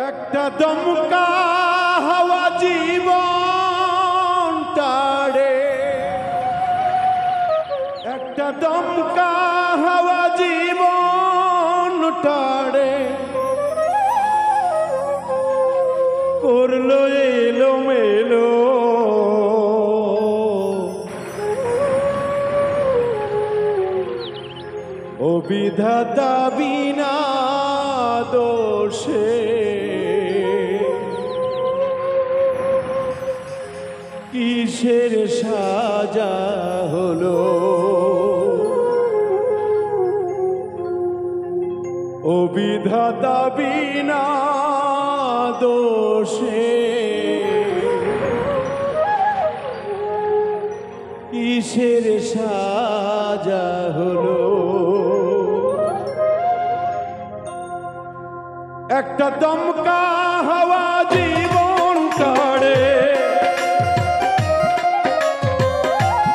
একটা দমকা হাওয়া জীবন টাড়ে, একটা দমকা হাওয়া জীবন টাড়ে, করলো এলো মেলো ও বিধাতা বিনা দোষে কিসের সাজা হলো, ও বিধাতা বিনা দোষে কিসের সাজা হলো। একটা দমকা হাওয়া জীবন কাড়ে,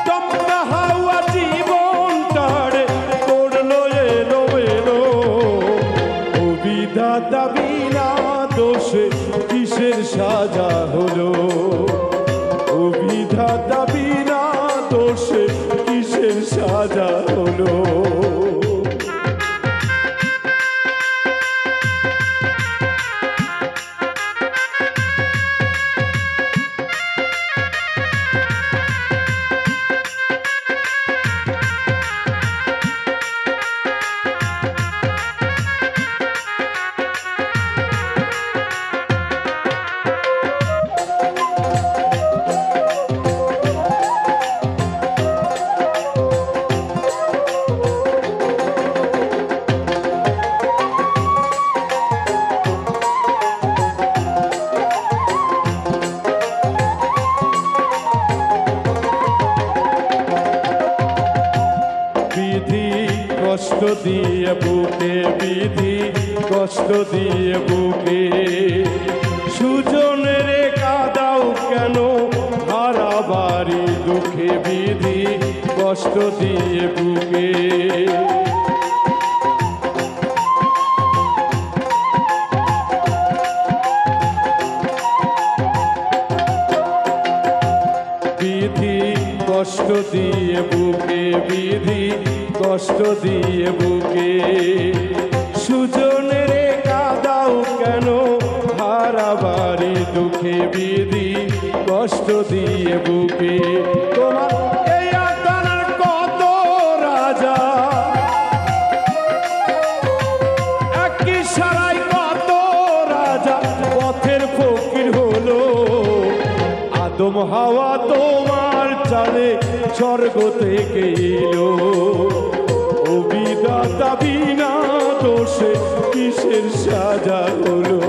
দমকা হাওয়া জীবন কাড়ে, করলো এলো এলো ও বিধাতা বিনা দোষে কিসের সাজা হলো, ও বিধাতা বিনা দোষে কিসের সাজা হলো। কষ্ট দিয়ে বুকে বিধি, কষ্ট দিয়ে বুকে সুজনের কাদাও কেন হারাবারি দুঃখে বিধি, কষ্ট দিয়ে বুকে বিধি, কষ্ট দিয়ে বুকে বিধি, কষ্ট দিয়ে বুকে সুজনের কাদাও কেন হারাবারি দুঃখে বিধি, কষ্ট দিয়ে বুকে। তোমার এই আদানের কত রাজা, একই সারাই কত রাজা পথের ফকির হলো, আদম হাওয়া তোমার চালে স্বর্গ থেকে এলো, ও বিধাতা বিনা দোষে কিসের সাজা হলো।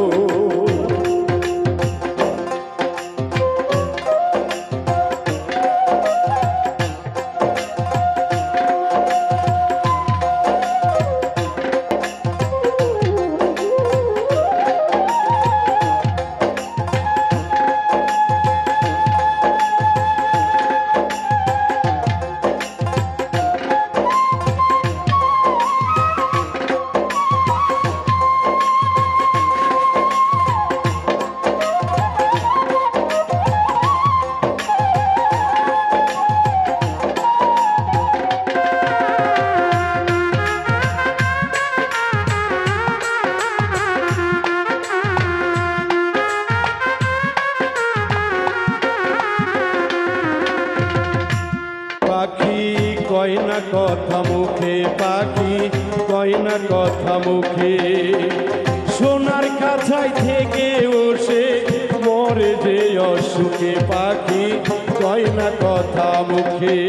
কথা মুখে পাখি কয় না কথা মুখে সোনার কাছাই থেকে বসে মরে যে অসুখে পাখি কয় না কথা মুখে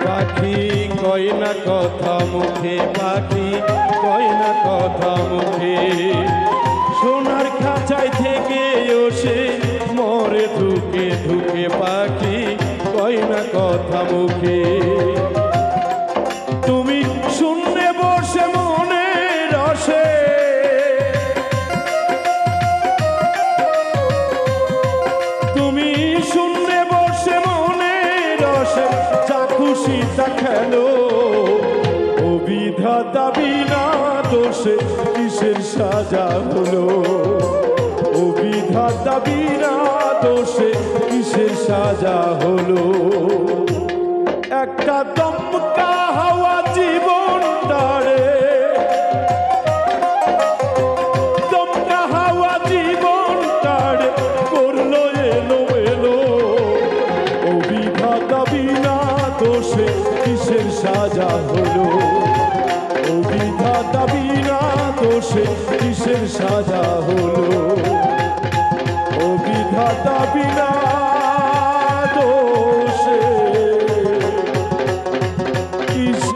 পাখি কয় না কথা মুখে পাখি কয় না কথা মুখে সোনার খাঁচায় থেকে ওসে মরে ঢুকে ঢুকে পাখি কয় না কথা মুখে তুমি শূন্যে বসে মনে রসে তুমি শূন্যে বসে মনে রসে যা খুশি তা খেলো ও বিধাতা বিনা দোষে কিসের সাজা হলো ও বিধাতা বিনা দোষে কিসের সাজা হলো একটা দমকা হাওয়া জীবন তারে দমকা হাওয়া জীবন তারে করলো এলো এলো ও বিধাতা বিনা দোষে কিসের সাজা হলো ও বিধাতা বিনা দোষে কিসের সাজা হলো ও বিধাতা বিনা